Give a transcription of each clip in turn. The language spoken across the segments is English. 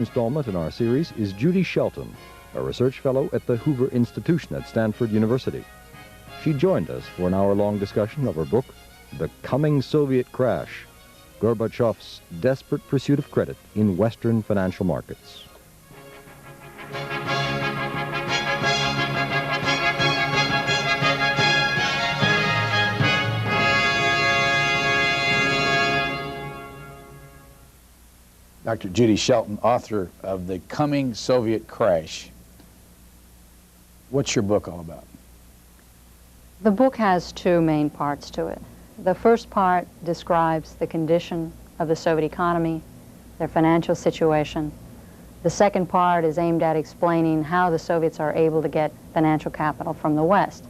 Installment in our series is Judy Shelton, a research fellow at the Hoover Institution at Stanford University. She joined us for an hour-long discussion of her book, The Coming Soviet Crash, Gorbachev's Desperate Pursuit of Credit in Western Financial Markets. Dr. Judy Shelton, author of The Coming Soviet Crash. What's your book all about? The book has two main parts to it. The first part describes the condition of the Soviet economy, their financial situation. The second part is aimed at explaining how the Soviets are able to get financial capital from the West.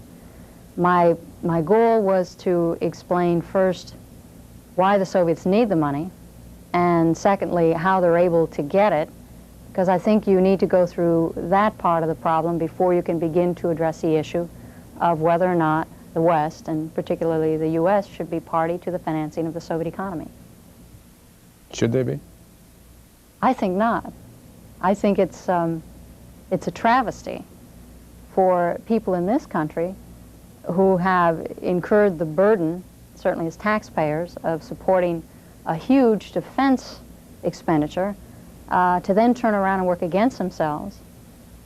My goal was to explain first why the Soviets need the money, and secondly, how they're able to get it, because I think you need to go through that part of the problem before you can begin to address the issue of whether or not the West, and particularly the U.S., should be party to the financing of the Soviet economy. Should they be? I think not. I think it's a travesty for people in this country who have incurred the burden, certainly as taxpayers, of supporting a huge defense expenditure, to then turn around and work against themselves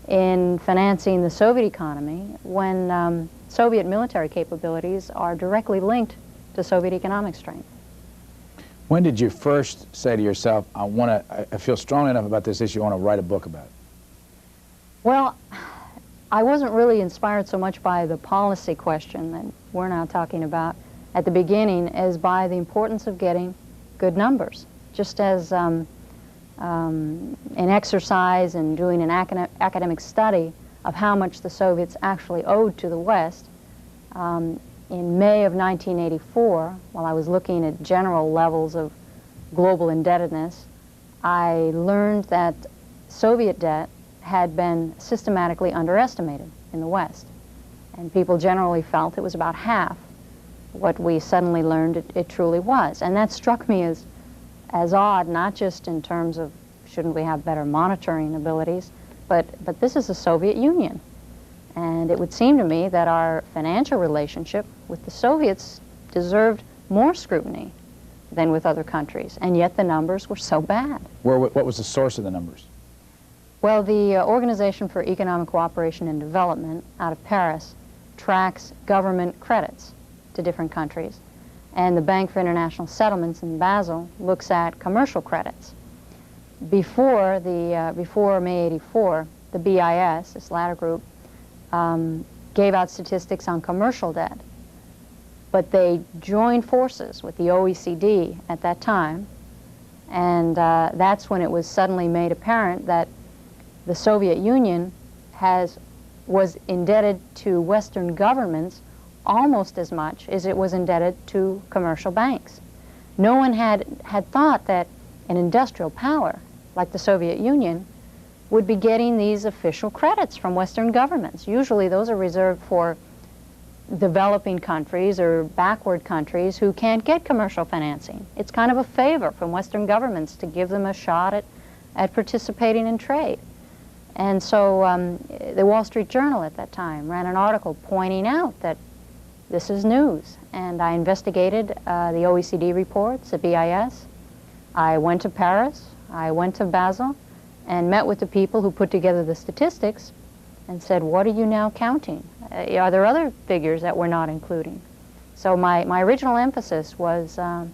in financing the Soviet economy when Soviet military capabilities are directly linked to Soviet economic strength. When did you first say to yourself, I feel strongly enough about this issue, I want to write a book about it? Well, I wasn't really inspired so much by the policy question that we're now talking about at the beginning as by the importance of getting good numbers. Just as an exercise in doing an academic study of how much the Soviets actually owed to the West, in May of 1984, while I was looking at general levels of global indebtedness, I learned that Soviet debt had been systematically underestimated in the West. And people generally felt it was about half what we suddenly learned it truly was. And that struck me as odd, not just in terms of shouldn't we have better monitoring abilities, but this is the Soviet Union. And it would seem to me that our financial relationship with the Soviets deserved more scrutiny than with other countries, and yet the numbers were so bad. What was the source of the numbers? Well, the Organization for Economic Cooperation and Development out of Paris tracks government credits to different countries, and the Bank for International Settlements in Basel looks at commercial credits. Before May '84, the BIS, this latter group, gave out statistics on commercial debt, but they joined forces with the OECD at that time, and that's when it was suddenly made apparent that the Soviet Union was indebted to Western governments almost as much as it was indebted to commercial banks. No one had thought that an industrial power like the Soviet Union would be getting these official credits from Western governments. Usually those are reserved for developing countries or backward countries who can't get commercial financing. It's kind of a favor from Western governments to give them a shot at participating in trade. And so the Wall Street Journal at that time ran an article pointing out that this is news. And I investigated the OECD reports, the BIS. I went to Paris, I went to Basel, and met with the people who put together the statistics and said, what are you now counting? Are there other figures that we're not including? So my original emphasis was on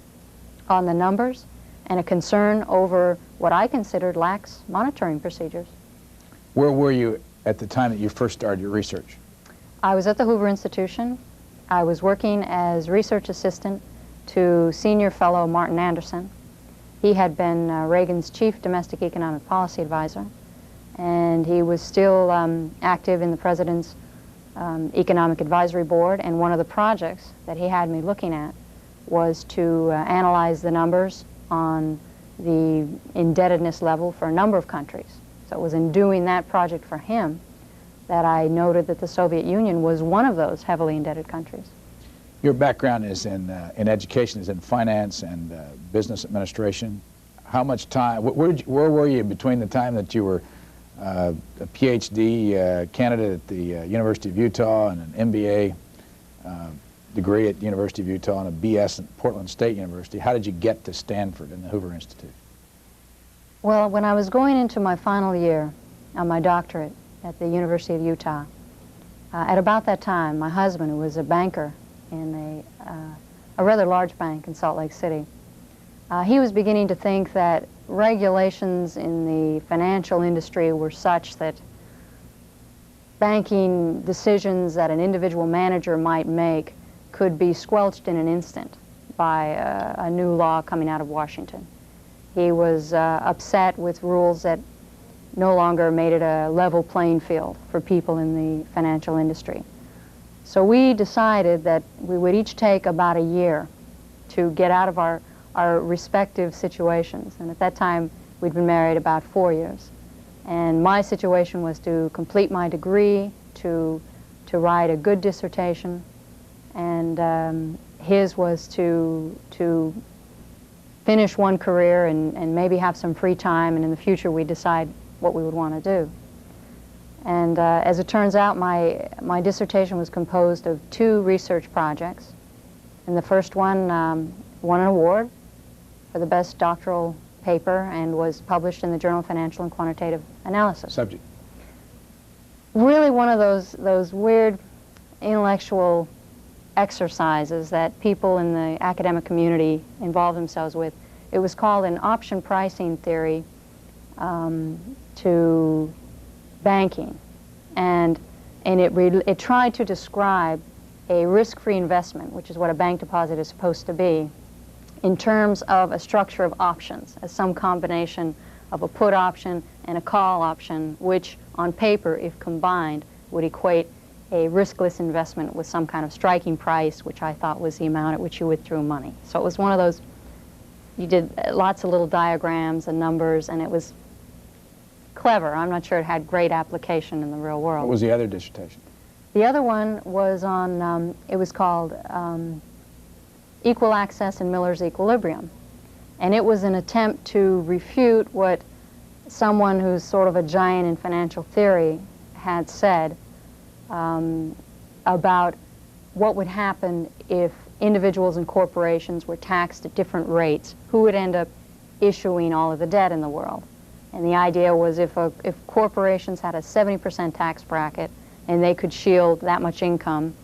the numbers and a concern over what I considered lax monitoring procedures. Where were you at the time that you first started your research? I was at the Hoover Institution. I was working as research assistant to senior fellow Martin Anderson. He had been Reagan's chief domestic economic policy advisor, and he was still active in the president's economic advisory board, and one of the projects that he had me looking at was to analyze the numbers on the indebtedness level for a number of countries. So it was in doing that project for him that I noted that the Soviet Union was one of those heavily indebted countries. Your background is in education, is in finance and business administration. How much time, where were you between the time that you were a PhD candidate at the University of Utah and an MBA degree at the University of Utah and a BS at Portland State University? How did you get to Stanford and the Hoover Institute? Well, when I was going into my final year of my doctorate at the University of Utah, at about that time, my husband, who was a banker in a rather large bank in Salt Lake City, he was beginning to think that regulations in the financial industry were such that banking decisions that an individual manager might make could be squelched in an instant by a new law coming out of Washington. He was upset with rules that no longer made it a level playing field for people in the financial industry. So we decided that we would each take about a year to get out of our respective situations. And at that time, we'd been married about 4 years. And my situation was to complete my degree, to write a good dissertation, and his was to finish one career and maybe have some free time, and in the future we'd decide what we would want to do. And as it turns out, my dissertation was composed of 2 research projects. And the first one won an award for the best doctoral paper and was published in the Journal of Financial and Quantitative Analysis. Subject? Really one of those weird intellectual exercises that people in the academic community involve themselves with. It was called an option pricing theory to banking, and it tried to describe a risk-free investment, which is what a bank deposit is supposed to be, in terms of a structure of options, as some combination of a put option and a call option, which on paper, if combined, would equate a riskless investment with some kind of striking price, which I thought was the amount at which you withdrew money. So it was one of those, you did lots of little diagrams and numbers, and it was clever. I'm not sure it had great application in the real world. What was the other dissertation? The other one was on, it was called Equal Access and Miller's Equilibrium. And it was an attempt to refute what someone who's sort of a giant in financial theory had said about what would happen if individuals and corporations were taxed at different rates. Who would end up issuing all of the debt in the world? And the idea was if corporations had a 70% tax bracket and they could shield that much income,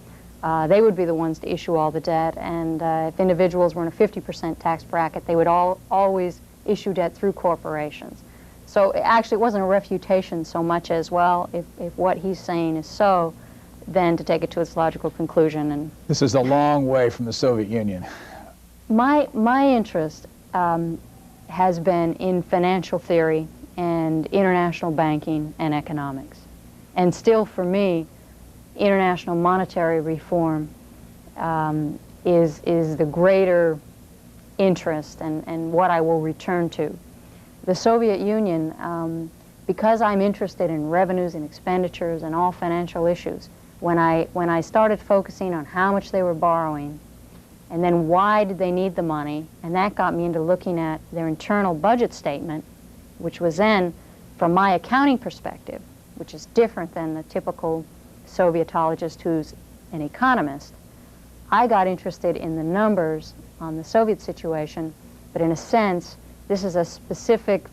they would be the ones to issue all the debt. And if individuals were in a 50% tax bracket, they would always issue debt through corporations. So actually it wasn't a refutation so much as, well, if what he's saying is so, then to take it to its logical conclusion. And this is a long way from the Soviet Union. My interest has been in financial theory and international banking and economics. And still for me, international monetary reform is the greater interest and what I will return to. The Soviet Union, because I'm interested in revenues and expenditures and all financial issues, when I started focusing on how much they were borrowing and then why did they need the money, and that got me into looking at their internal budget statement, which was then, from my accounting perspective, which is different than the typical Sovietologist who's an economist, I got interested in the numbers on the Soviet situation, but in a sense, this is a specific,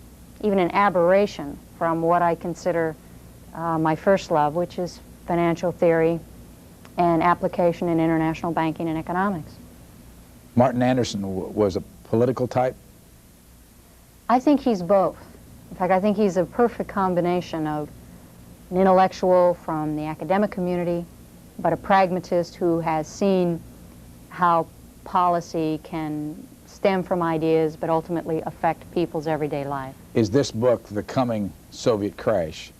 even an aberration from what I consider my first love, which is financial theory and application in international banking and economics. Martin Anderson was a political type? I think he's both. In fact, I think he's a perfect combination of an intellectual from the academic community, but a pragmatist who has seen how policy can stem from ideas but ultimately affect people's everyday life. Is this book, The Coming Soviet Crash?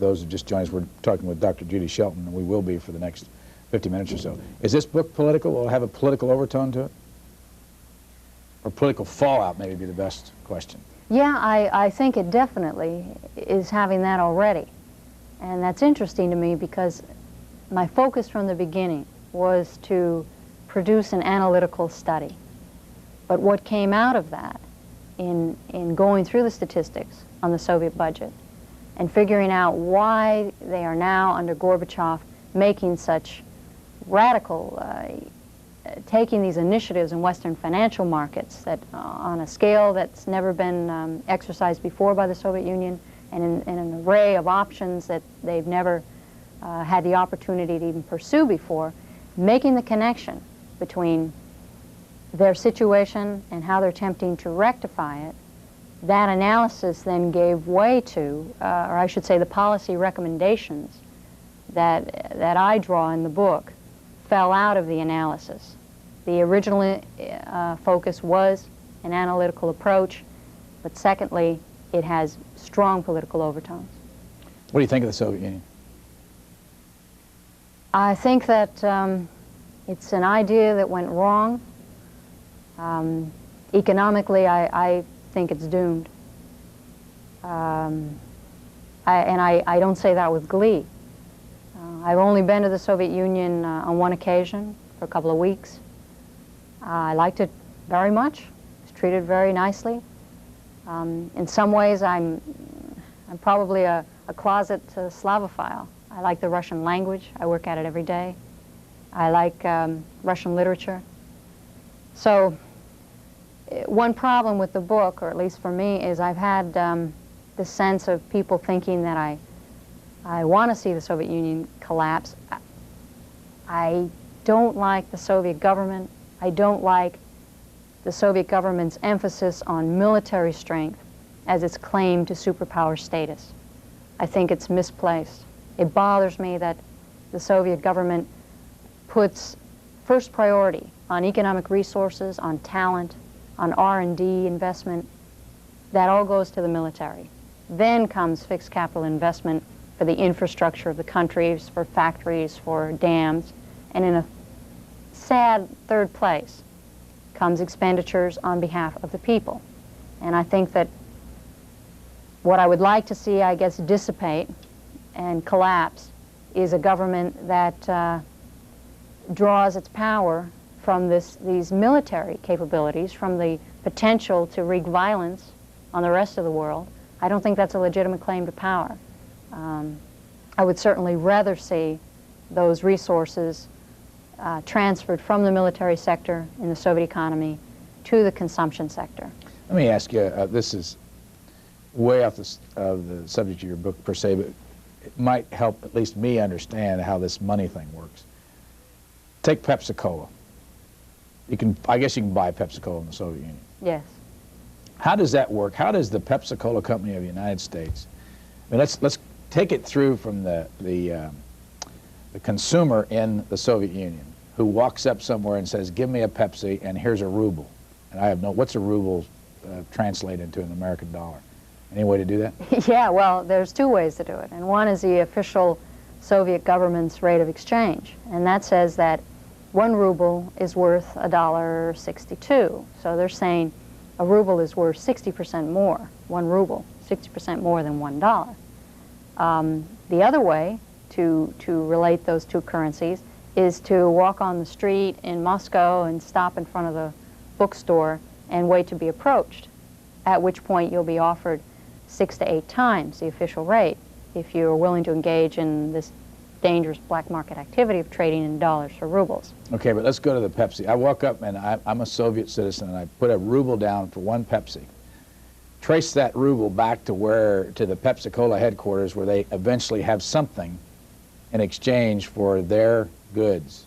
Those who just joined us, we're talking with Dr. Judy Shelton, and we will be for the next 50 minutes or so. Is this book political? Will it have a political overtone to it? Or political fallout, maybe be the best question. Yeah, I think it definitely is having that already. And that's interesting to me because my focus from the beginning was to produce an analytical study. But what came out of that in going through the statistics on the Soviet budget and figuring out why they are now, under Gorbachev, making such radical, taking these initiatives in Western financial markets that on a scale that's never been exercised before by the Soviet Union, and in an array of options that they've never had the opportunity to even pursue before, making the connection between their situation and how they're attempting to rectify it. That analysis then gave way to, or I should say the policy recommendations that I draw in the book fell out of the analysis. The original focus was an analytical approach, but secondly, it has strong political overtones. What do you think of the Soviet Union? I think that it's an idea that went wrong. Economically, I think it's doomed. And I don't say that with glee. I've only been to the Soviet Union on one occasion for a couple of weeks. I liked it very much. I was treated very nicely. In some ways, I'm probably a closet Slavophile. I like the Russian language. I work at it every day. I like Russian literature. So one problem with the book, or at least for me, is I've had this sense of people thinking that I want to see the Soviet Union collapse. I don't like the Soviet government. I don't like the Soviet government's emphasis on military strength as its claim to superpower status. I think it's misplaced. It bothers me that the Soviet government puts first priority on economic resources, on talent, on R&D investment. That all goes to the military. Then comes fixed capital investment for the infrastructure of the countries, for factories, for dams, and in a sad third place comes expenditures on behalf of the people. And I think that what I would like to see, I guess, dissipate and collapse is a government that draws its power from these military capabilities, from the potential to wreak violence on the rest of the world. I don't think that's a legitimate claim to power. I would certainly rather see those resources transferred from the military sector in the Soviet economy to the consumption sector. Let me ask you, this is way off of the subject of your book per se, but it might help at least me understand how this money thing works. Take Pepsi-Cola. I guess you can buy Pepsi-Cola in the Soviet Union. Yes. How does that work? How does the Pepsi-Cola company of the United States, I mean, let's take it through from the consumer in the Soviet Union who walks up somewhere and says, give me a Pepsi and here's a ruble. And I have what's a ruble translate into an American dollar? Any way to do that? Yeah, well, there's two ways to do it. And one is the official Soviet government's rate of exchange. And that says that 1 ruble is worth $1.62. So they're saying a ruble is worth 60% more, 1 ruble, 60% more than $1. The other way to relate those two currencies is to walk on the street in Moscow and stop in front of the bookstore and wait to be approached, at which point you'll be offered 6 to 8 times the official rate if you're willing to engage in this dangerous black market activity of trading in dollars for rubles. Okay, but let's go to the Pepsi. I walk up and I'm a Soviet citizen and I put a ruble down for 1 Pepsi. Trace that ruble back to the Pepsi-Cola headquarters where they eventually have something in exchange for their goods.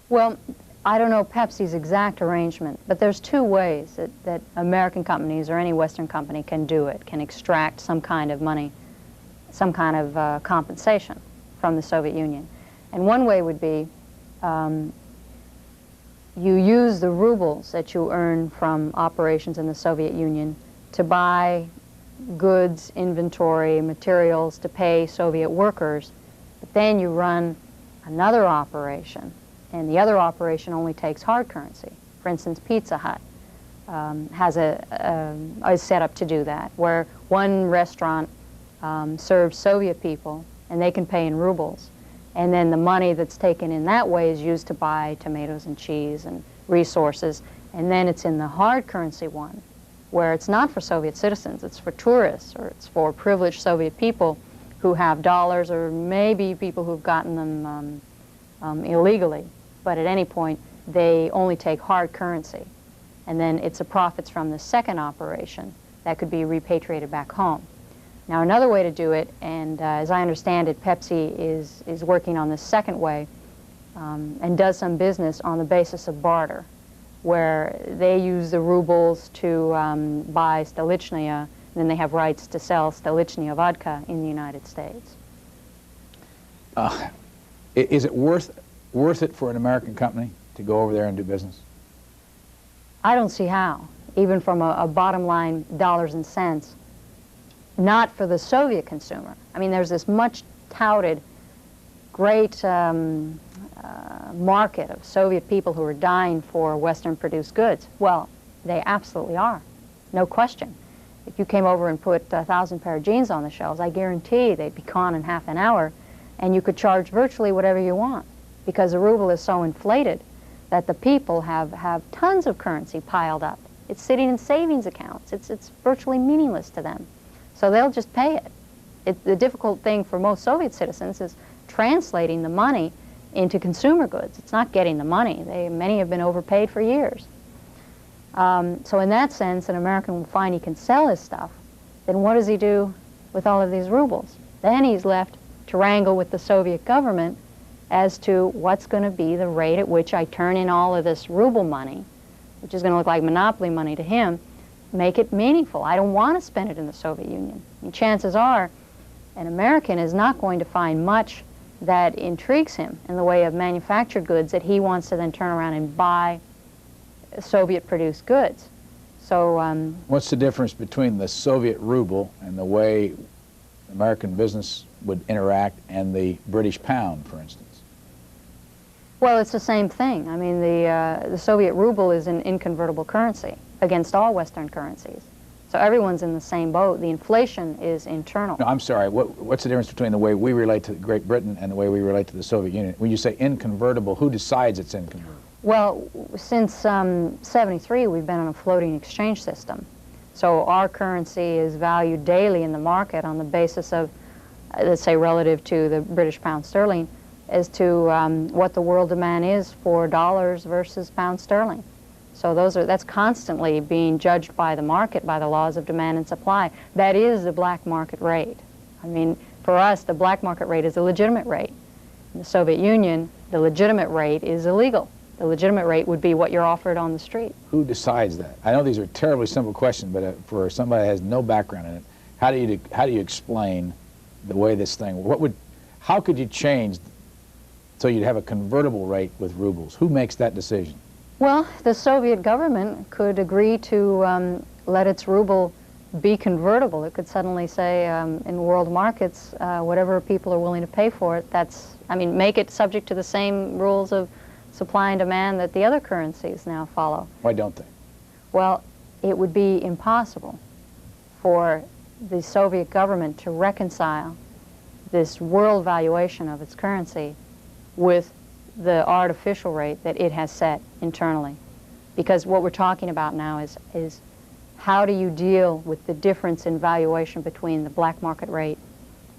Well, I don't know Pepsi's exact arrangement, but there's 2 ways that American companies or any Western company can do it, can extract some kind of money, some kind of compensation from the Soviet Union. And one way would be you use the rubles that you earn from operations in the Soviet Union to buy goods, inventory, materials to pay Soviet workers, but then you run another operation, and the other operation only takes hard currency. For instance, Pizza Hut is set up to do that, where one restaurant serves Soviet people, and they can pay in rubles. And then the money that's taken in that way is used to buy tomatoes and cheese and resources. And then it's in the hard currency one where it's not for Soviet citizens, it's for tourists, or it's for privileged Soviet people who have dollars, or maybe people who've gotten them illegally. But at any point, they only take hard currency. And then it's the profits from the second operation that could be repatriated back home. Now, another way to do it, and as I understand it, Pepsi is working on this second way and does some business on the basis of barter, where they use the rubles to buy Stolichnya, and then they have rights to sell Stolichnya vodka in the United States. Is it worth it for an American company to go over there and do business? I don't see how, even from a bottom line dollars and cents. Not for the Soviet consumer. I mean, there's this much touted great market of Soviet people who are dying for Western-produced goods. Well, they absolutely are, no question. If you came over and put 1,000 pair of jeans on the shelves, I guarantee they'd be gone in half an hour, and you could charge virtually whatever you want, because the ruble is so inflated that the people have tons of currency piled up. It's sitting in savings accounts. It's virtually meaningless to them. So they'll just pay it. The difficult thing for most Soviet citizens is translating the money into consumer goods. It's not getting the money. Many have been overpaid for years. So in that sense, an American will find he can sell his stuff. Then what does he do with all of these rubles? Then he's left to wrangle with the Soviet government as to what's going to be the rate at which I turn in all of this ruble money, which is going to look like monopoly money to him, make it meaningful. I don't want to spend it in the Soviet Union. And chances are an American is not going to find much that intrigues him in the way of manufactured goods that he wants to then turn around and buy Soviet-produced goods. So what's the difference between the Soviet ruble and the way American business would interact and the British pound, for instance? Well, it's the same thing. I mean, the Soviet ruble is an inconvertible currency against all Western currencies. So everyone's in the same boat. The inflation is internal. No, I'm sorry. What's the difference between the way we relate to Great Britain and the way we relate to the Soviet Union? When you say inconvertible, who decides it's inconvertible? Well, since '73, we've been on a floating exchange system. So our currency is valued daily in the market on the basis of, let's say, relative to the British pound sterling, as to what the world demand is for dollars versus pound sterling. So that's constantly being judged by the market, by the laws of demand and supply. That is the black market rate. I mean, for us, the black market rate is a legitimate rate. In the Soviet Union, the legitimate rate is illegal. The legitimate rate would be what you're offered on the street. Who decides that? I know these are terribly simple questions, but for somebody that has no background in it, how do you explain the way this thing? How could you change so you'd have a convertible rate with rubles? Who makes that decision? Well, the Soviet government could agree to let its ruble be convertible. It could suddenly say, in world markets, whatever people are willing to pay for it, make it subject to the same rules of supply and demand that the other currencies now follow. Why don't they? Well, it would be impossible for the Soviet government to reconcile this world valuation of its currency with the artificial rate that it has set internally. Because what we're talking about now is how do you deal with the difference in valuation between the black market rate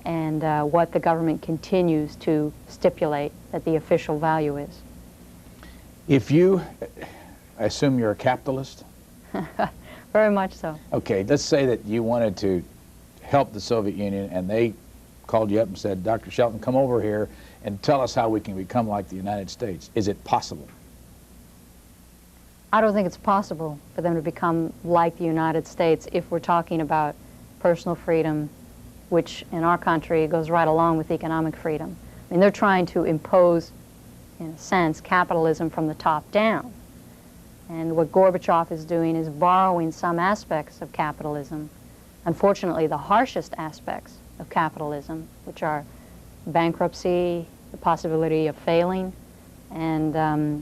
and what the government continues to stipulate that the official value is. I assume you're a capitalist? Very much so. Okay, let's say that you wanted to help the Soviet Union and they called you up and said, Dr. Shelton, come over here and tell us how we can become like the United States. Is it possible? I don't think it's possible for them to become like the United States if we're talking about personal freedom, which in our country goes right along with economic freedom. I mean, they're trying to impose, in a sense, capitalism from the top down. And what Gorbachev is doing is borrowing some aspects of capitalism, unfortunately the harshest aspects of capitalism, which are bankruptcy, the possibility of failing, and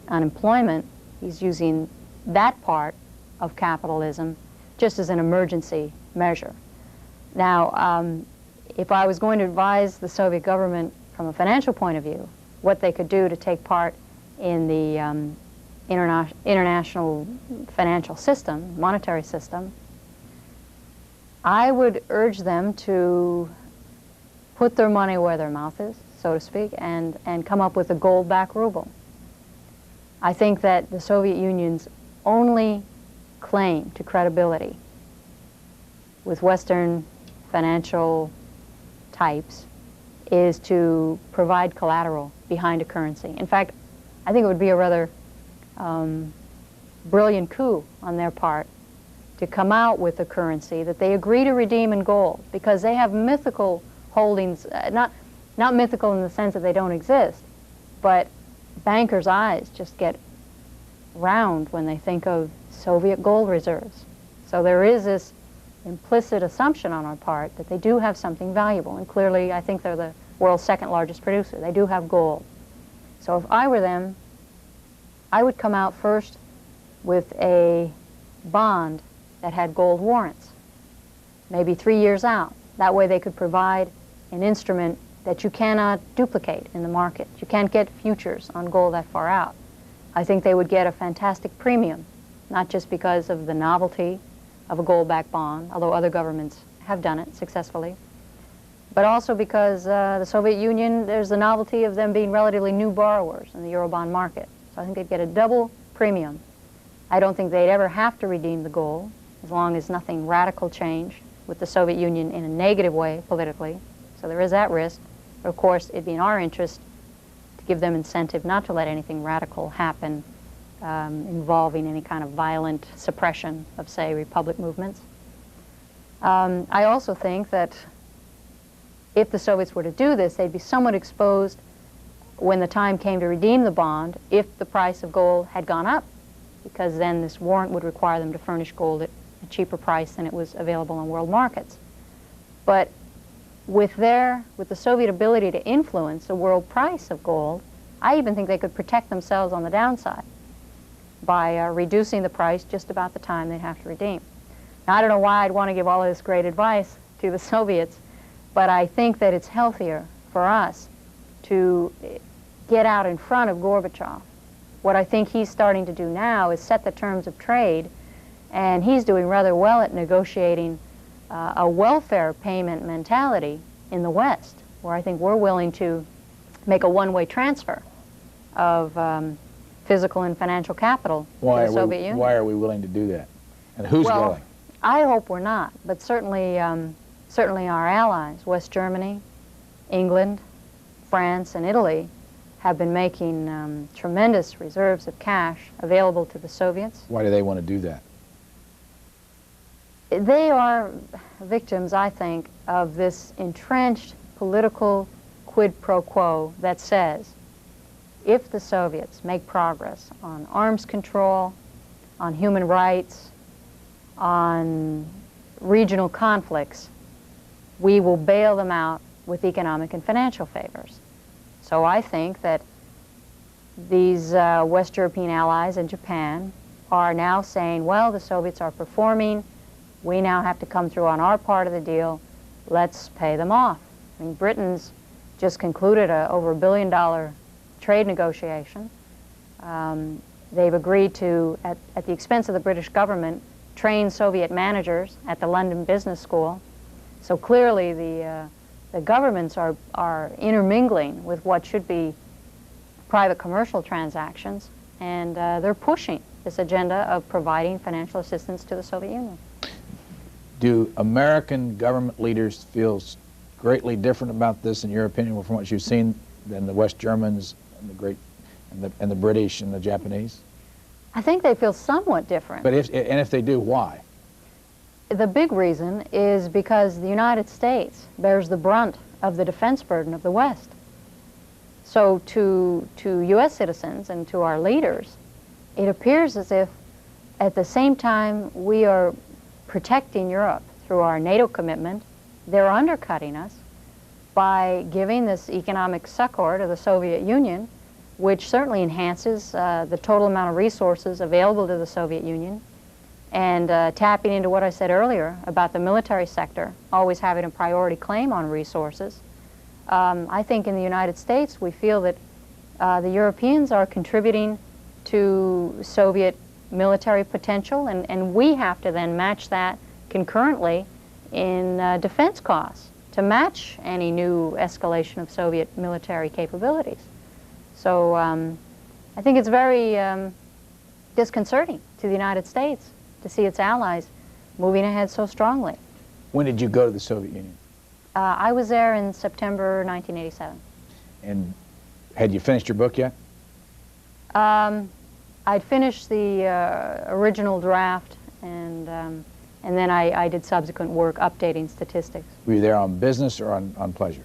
unemployment. He's using that part of capitalism just as an emergency measure. Now, if I was going to advise the Soviet government from a financial point of view, what they could do to take part in the international financial system, monetary system, I would urge them to put their money where their mouth is, so to speak, and come up with a gold-backed ruble. I think that the Soviet Union's only claim to credibility with Western financial types is to provide collateral behind a currency. In fact, I think it would be a rather brilliant coup on their part to come out with a currency that they agree to redeem in gold, because they have mythical holdings, not mythical in the sense that they don't exist, but bankers' eyes just get round when they think of Soviet gold reserves. So there is this implicit assumption on our part that they do have something valuable, and clearly I think they're the world's second largest producer. They do have gold. So if I were them, I would come out first with a bond that had gold warrants, maybe 3 years out. That way they could provide an instrument that you cannot duplicate in the market. You can't get futures on gold that far out. I think they would get a fantastic premium, not just because of the novelty of a gold-backed bond, although other governments have done it successfully, but also because the Soviet Union, there's the novelty of them being relatively new borrowers in the Eurobond market. So I think they'd get a double premium. I don't think they'd ever have to redeem the gold, as long as nothing radical changed with the Soviet Union in a negative way politically. So there is that risk. But of course, it'd be in our interest to give them incentive not to let anything radical happen involving any kind of violent suppression of, say, republic movements. I also think that if the Soviets were to do this, they'd be somewhat exposed when the time came to redeem the bond if the price of gold had gone up, because then this warrant would require them to furnish gold at a cheaper price than it was available on world markets. But with the Soviet ability to influence the world price of gold, I even think they could protect themselves on the downside by reducing the price just about the time they'd have to redeem. Now, I don't know why I'd want to give all of this great advice to the Soviets, but I think that it's healthier for us to get out in front of Gorbachev. What I think he's starting to do now is set the terms of trade, and he's doing rather well at negotiating a welfare payment mentality in the West, where I think we're willing to make a one-way transfer of physical and financial capital to the Soviet Union. Why are we willing to do that? And who's willing? I hope we're not, but certainly our allies, West Germany, England, France, and Italy, have been making tremendous reserves of cash available to the Soviets. Why do they want to do that? They are victims, I think, of this entrenched political quid pro quo that says, if the Soviets make progress on arms control, on human rights, on regional conflicts, we will bail them out with economic and financial favors. So I think that these West European allies and Japan are now saying, well, the Soviets are performing, we now have to come through on our part of the deal, let's pay them off. I mean, Britain's just concluded over $1 billion trade negotiation. They've agreed to, at the expense of the British government, train Soviet managers at the London Business School. So clearly the governments are intermingling with what should be private commercial transactions, and they're pushing this agenda of providing financial assistance to the Soviet Union. Do American government leaders feel greatly different about this, in your opinion, from what you've seen, than the West Germans and the British and the Japanese? I think they feel somewhat different. But if they do, why? The big reason is because the United States bears the brunt of the defense burden of the West. So to U.S. citizens and to our leaders, it appears as if at the same time we are protecting Europe through our NATO commitment, they're undercutting us by giving this economic succor to the Soviet Union, which certainly enhances the total amount of resources available to the Soviet Union, and tapping into what I said earlier about the military sector always having a priority claim on resources. I think in the United States we feel that the Europeans are contributing to Soviet military potential, and we have to then match that concurrently in defense costs to match any new escalation of Soviet military capabilities. So I think it's very disconcerting to the United States to see its allies moving ahead so strongly. When did you go to the Soviet Union? I was there in September 1987. And had you finished your book yet? I'd finished the original draft, and then I did subsequent work updating statistics. Were you there on business or on pleasure?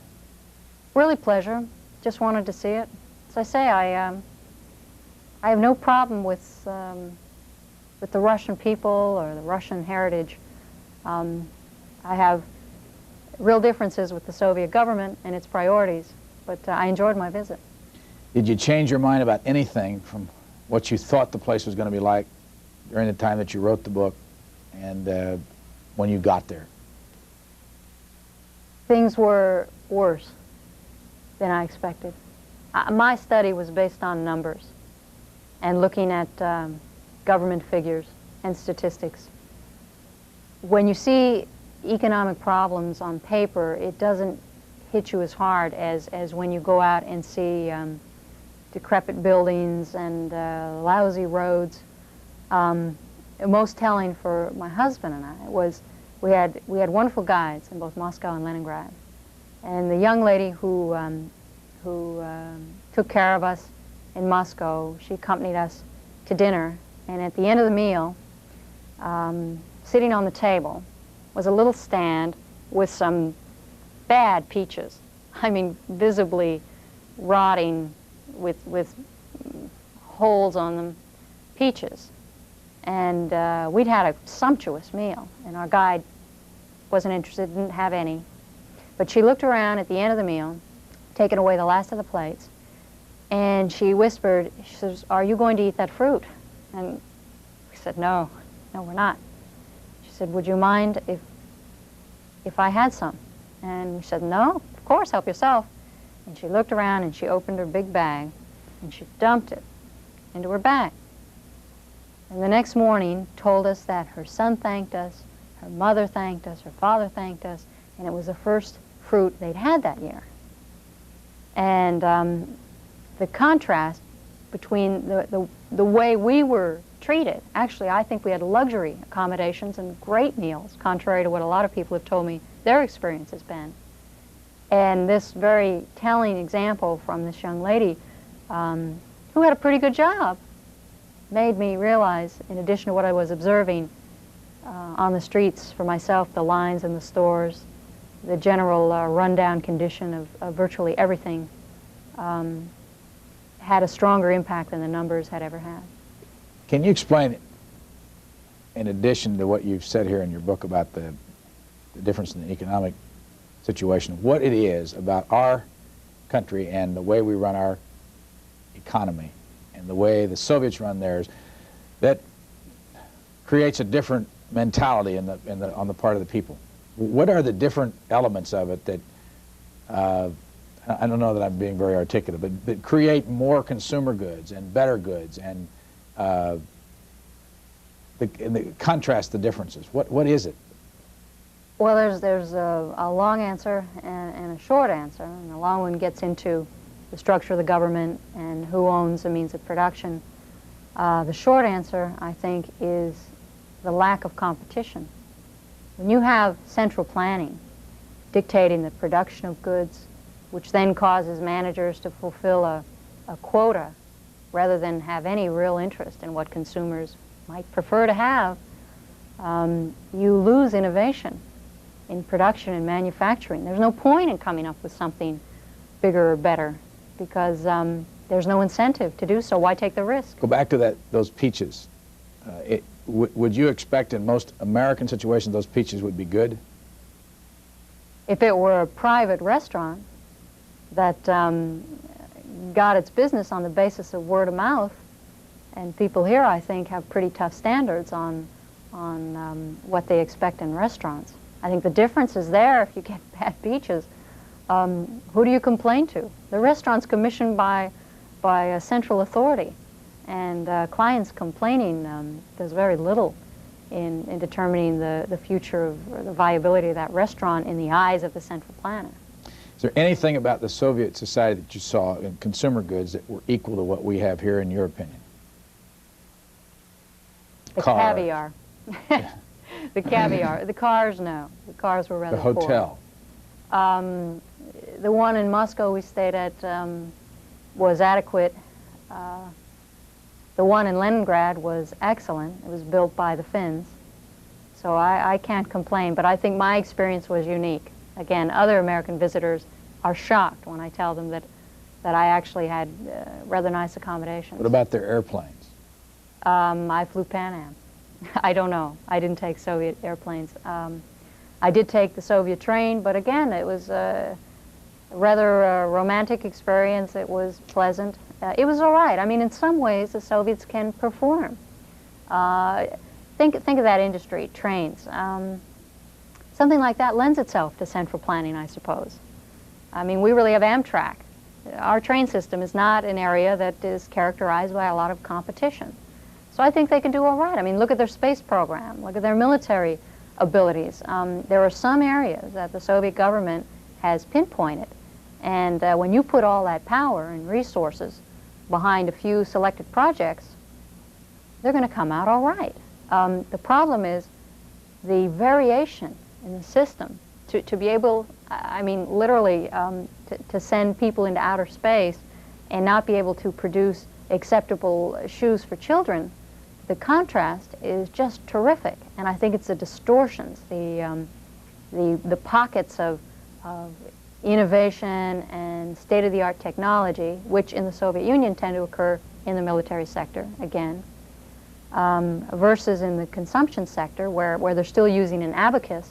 Really pleasure. Just wanted to see it. As I say, I have no problem with the Russian people or the Russian heritage. I have real differences with the Soviet government and its priorities, but I enjoyed my visit. Did you change your mind about anything from what you thought the place was going to be like during the time that you wrote the book and when you got there? Things were worse than I expected. My study was based on numbers and looking at government figures and statistics. When you see economic problems on paper, it doesn't hit you as hard as when you go out and see decrepit buildings and lousy roads. Most telling for my husband and I was we had wonderful guides in both Moscow and Leningrad, and the young lady who took care of us in Moscow, she accompanied us to dinner, and at the end of the meal, sitting on the table was a little stand with some bad peaches. I mean, visibly rotting with holes on them, peaches. And we'd had a sumptuous meal, and our guide wasn't interested, didn't have any. But she looked around at the end of the meal, taken away the last of the plates, and she whispered, she says, "Are you going to eat that fruit?" And we said, no, we're not. She said, "Would you mind if I had some?" And we said, "No, of course, help yourself." And she looked around and she opened her big bag and she dumped it into her bag. And the next morning told us that her son thanked us, her mother thanked us, her father thanked us, and it was the first fruit they'd had that year. And the contrast between the way we were treated, actually I think we had luxury accommodations and great meals, contrary to what a lot of people have told me their experience has been. And this very telling example from this young lady who had a pretty good job made me realize, in addition to what I was observing on the streets for myself, the lines in the stores, the general rundown condition of virtually everything, had a stronger impact than the numbers had ever had. Can you explain, in addition to what you've said here in your book about the difference in the economic situation, what it is about our country and the way we run our economy and the way the Soviets run theirs that creates a different mentality on the part of the people? What are the different elements of it that, I don't know that I'm being very articulate, but that create more consumer goods and better goods and contrast the differences? What is it? Well, there's a long answer and a short answer, and the long one gets into the structure of the government and who owns the means of production. The short answer, I think, is the lack of competition. When you have central planning dictating the production of goods, which then causes managers to fulfill a quota rather than have any real interest in what consumers might prefer to have, you lose innovation in production and manufacturing. There's no point in coming up with something bigger or better because there's no incentive to do so. Why take the risk? Go back to those peaches. Would you expect in most American situations those peaches would be good? If it were a private restaurant that got its business on the basis of word of mouth, and people here, I think, have pretty tough standards on what they expect in restaurants. I think the difference is there if you get bad peaches. Who do you complain to? The restaurant's commissioned by a central authority, and clients complaining does very little in determining the future of, or the viability of that restaurant in the eyes of the central planner. Is there anything about the Soviet society that you saw in consumer goods that were equal to what we have here, in your opinion? The caviar. The caviar. The cars, no. The cars were rather poor. The hotel. The one in Moscow we stayed at was adequate. The one in Leningrad was excellent. It was built by the Finns. So I can't complain, but I think my experience was unique. Again, other American visitors are shocked when I tell them that I actually had rather nice accommodations. What about their airplanes? I flew Pan Am. I don't know. I didn't take Soviet airplanes. I did take the Soviet train, but again, it was a rather romantic experience. It was pleasant. It was all right. I mean, in some ways, the Soviets can perform. Think of that industry, trains. Something like that lends itself to central planning, I suppose. I mean, we really have Amtrak. Our train system is not an area that is characterized by a lot of competition. So I think they can do all right. I mean, look at their space program. Look at their military abilities. There are some areas that the Soviet government has pinpointed. And when you put all that power and resources behind a few selected projects, they're going to come out all right. The problem is the variation in the system. To be able, I mean, literally, to send people into outer space and not be able to produce acceptable shoes for children, the contrast is just terrific. And I think it's the distortions, the pockets of innovation and state-of-the-art technology, which in the Soviet Union tend to occur in the military sector, again, versus in the consumption sector, where they're still using an abacus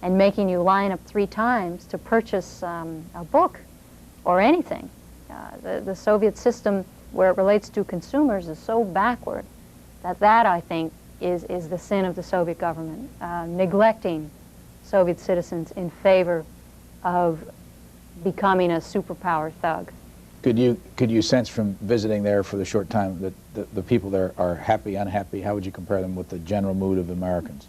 and making you line up 3 times to purchase a book or anything. The Soviet system, where it relates to consumers, is so backward that I think, is the sin of the Soviet government, neglecting Soviet citizens in favor of becoming a superpower thug. Could you sense from visiting there for the short time that the people there are happy, unhappy? How would you compare them with the general mood of Americans?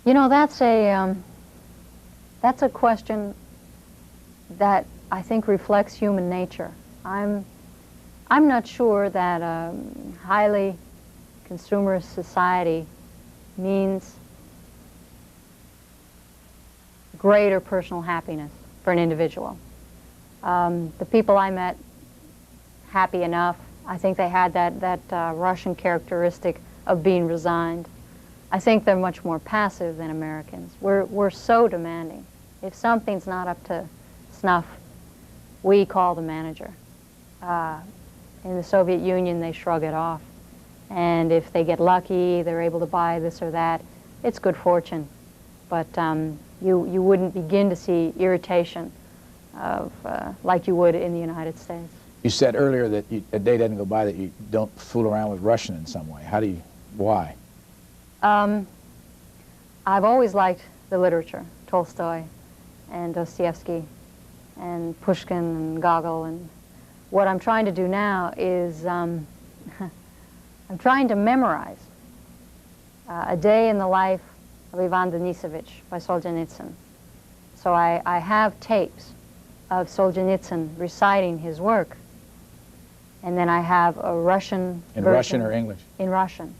You know, that's a question that I think reflects human nature. I'm not sure that a highly consumerist society means greater personal happiness for an individual. The people I met, happy enough. I think they had that Russian characteristic of being resigned. I think they're much more passive than Americans. We're so demanding. If something's not up to snuff, we call the manager. In the Soviet Union, they shrug it off. And if they get lucky, they're able to buy this or that. It's good fortune. But you wouldn't begin to see irritation of, like you would in the United States. You said earlier that a day doesn't go by that you don't fool around with Russian in some way. Why? I've always liked the literature, Tolstoy and Dostoevsky and Pushkin and Gogol, and what I'm trying to do now is I'm trying to memorize a day in the life of Ivan Denisovich by Solzhenitsyn. So I have tapes of Solzhenitsyn reciting his work, and then I have a Russian In version. Russian or English? In Russian.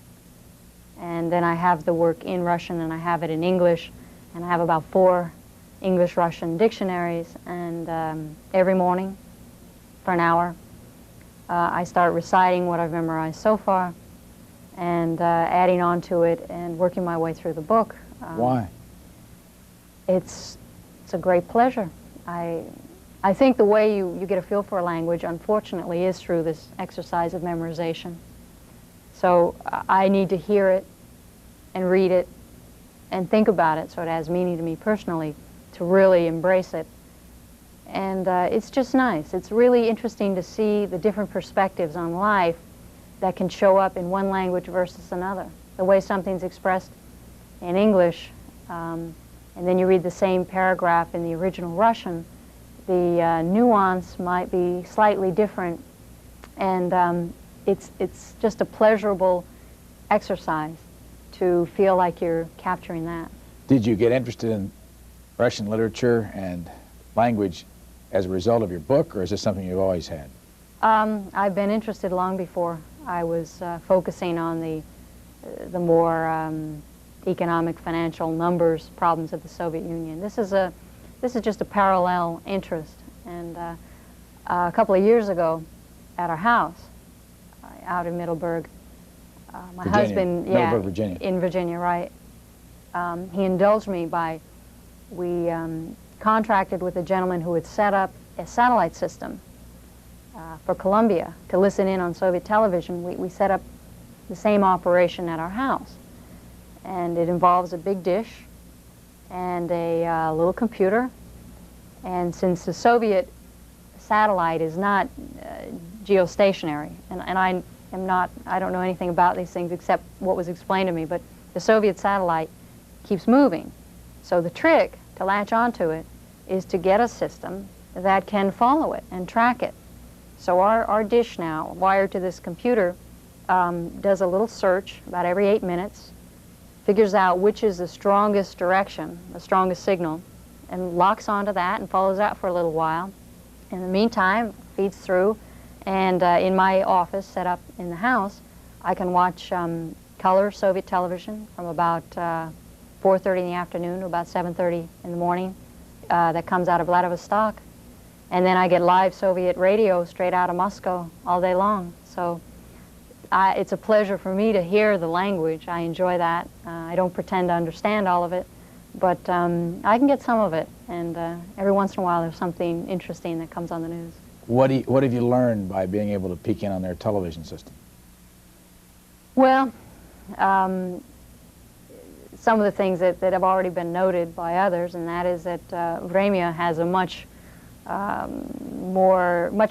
And then I have the work in Russian, and I have it in English, and I have about 4 English-Russian dictionaries, and every morning for an hour I start reciting what I've memorized so far and adding on to it and working my way through the book. Why? It's a great pleasure. I think the way you get a feel for a language, unfortunately, is through this exercise of memorization. So I need to hear it and read it and think about it so it has meaning to me personally, to really embrace it. And it's just nice. It's really interesting to see the different perspectives on life that can show up in one language versus another. The way something's expressed in English, and then you read the same paragraph in the original Russian, the nuance might be slightly different, and it's just a pleasurable exercise to feel like you're capturing that. Did you get interested in Russian literature and language as a result of your book, or is this something you've always had? I've been interested long before. I was focusing on the more economic, financial numbers problems of the Soviet Union. This is just a parallel interest. And a couple of years ago, at our house out in Middleburg, my Virginia. husband, Middleburg, Virginia. in Virginia, right? He indulged me by we contracted with a gentleman who had set up a satellite system for Colombia to listen in on Soviet television. We set up the same operation at our house. And it involves a big dish and a little computer. And since the Soviet satellite is not geostationary, and I don't know anything about these things except what was explained to me, but the Soviet satellite keeps moving. So the trick to latch onto it is to get a system that can follow it and track it. So our dish now, wired to this computer, does a little search about every 8 minutes, figures out which is the strongest direction, the strongest signal, and locks onto that and follows that for a little while. In the meantime, feeds through, and in my office set up in the house, I can watch color Soviet television from about 4:30 in the afternoon to about 7:30 in the morning. That comes out of Vladivostok. And then I get live Soviet radio straight out of Moscow all day long. So it's a pleasure for me to hear the language. I enjoy that. I don't pretend to understand all of it, but I can get some of it. And every once in a while there's something interesting that comes on the news. What have you learned by being able to peek in on their television system? Well, some of the things that have already been noted by others, and that is that Vremya has a much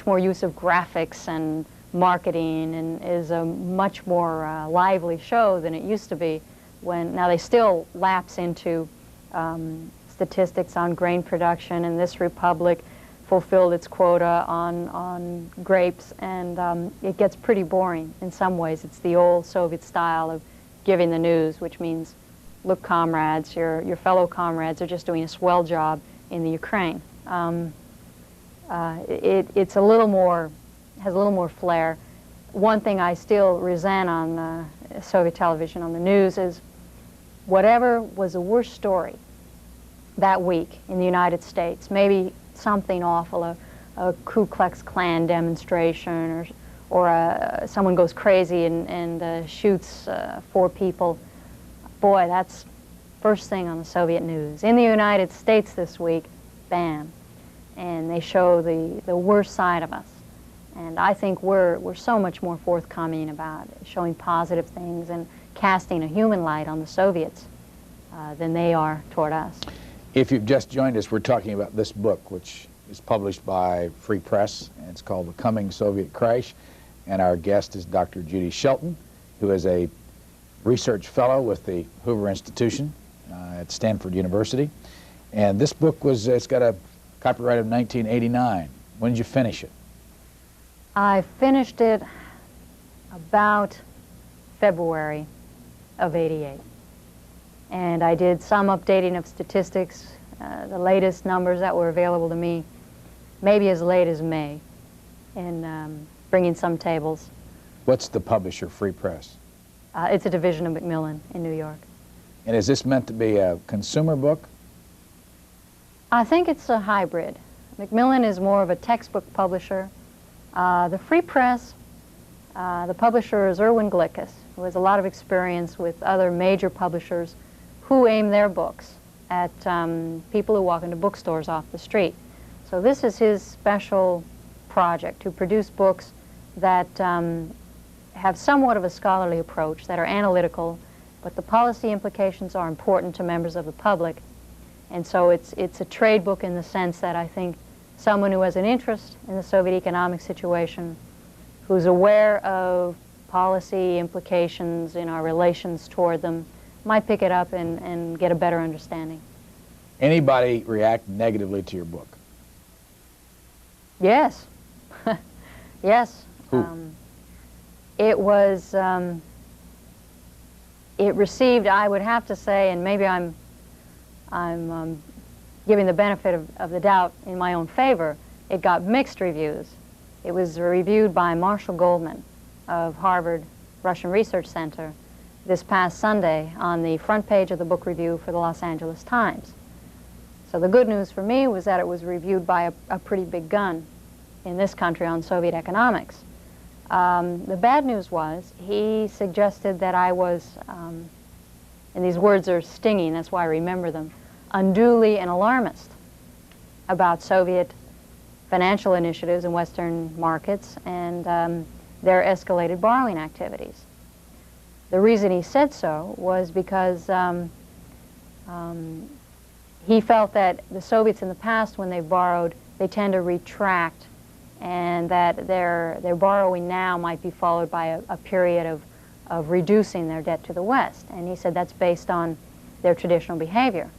more use of graphics and marketing, and is a much more lively show than it used to be. Now they still lapse into statistics on grain production, and this republic fulfilled its quota on grapes, and it gets pretty boring in some ways. It's the old Soviet style of giving the news, which means, look, comrades, your fellow comrades are just doing a swell job in the Ukraine. It's a little more, has a little more flair. One thing I still resent on Soviet television, on the news, is whatever was the worst story that week in the United States, maybe something awful, a Ku Klux Klan demonstration, or someone goes crazy and shoots 4 people. Boy, that's first thing on the Soviet news. In the United States this week, bam. And they show the worst side of us. And I think we're so much more forthcoming about showing positive things and casting a human light on the Soviets than they are toward us. If you've just joined us, we're talking about this book, which is published by Free Press, and it's called The Coming Soviet Crash. And our guest is Dr. Judy Shelton, who is a research fellow with the Hoover Institution at Stanford University. And this book it's got a copyright of 1989. When did you finish it? I finished it about February of '88. And I did some updating of statistics, the latest numbers that were available to me, maybe as late as May, and bringing some tables. What's the publisher, Free Press? It's a division of Macmillan in New York. And is this meant to be a consumer book? I think it's a hybrid. Macmillan is more of a textbook publisher. The Free Press, the publisher is Irwin Glickus, who has a lot of experience with other major publishers who aim their books at people who walk into bookstores off the street. So this is his special project, to produce books that have somewhat of a scholarly approach, that are analytical, but the policy implications are important to members of the public. And so it's a trade book in the sense that I think someone who has an interest in the Soviet economic situation, who's aware of policy implications in our relations toward them, might pick it up and get a better understanding. Anybody react negatively to your book? Yes. Yes. Who? It was it received, I would have to say, and maybe I'm giving the benefit of the doubt in my own favor, it got mixed reviews. It was reviewed by Marshall Goldman of Harvard Russian Research Center this past Sunday on the front page of the book review for the Los Angeles Times. So the good news for me was that it was reviewed by a pretty big gun in this country on Soviet economics. The bad news was he suggested that I was, and these words are stinging, that's why I remember them, unduly and alarmist about Soviet financial initiatives in Western markets and their escalated borrowing activities. The reason he said so was because he felt that the Soviets in the past, when they borrowed, they tend to retract, and that their borrowing now might be followed by a period of reducing their debt to the West. And he said that's based on their traditional behavior.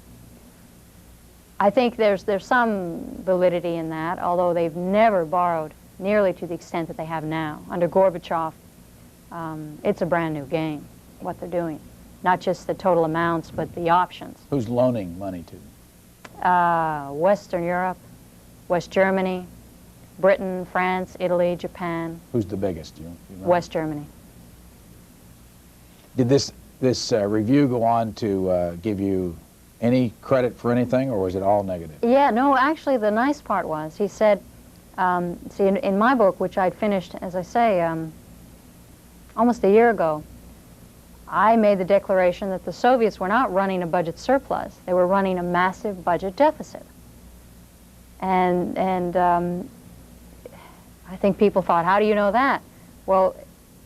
I think there's some validity in that, although they've never borrowed nearly to the extent that they have now. Under Gorbachev, it's a brand new game, what they're doing. Not just the total amounts, but the options. Who's loaning money to them? Western Europe, West Germany, Britain, France, Italy, Japan. Who's the biggest? You West Germany. Did this review go on to give you any credit for anything, or was it all negative? Yeah, no, actually the nice part was, he said, see, in my book, which I'd finished, as I say, almost a year ago, I made the declaration that the Soviets were not running a budget surplus. They were running a massive budget deficit. And I think people thought, how do you know that? Well,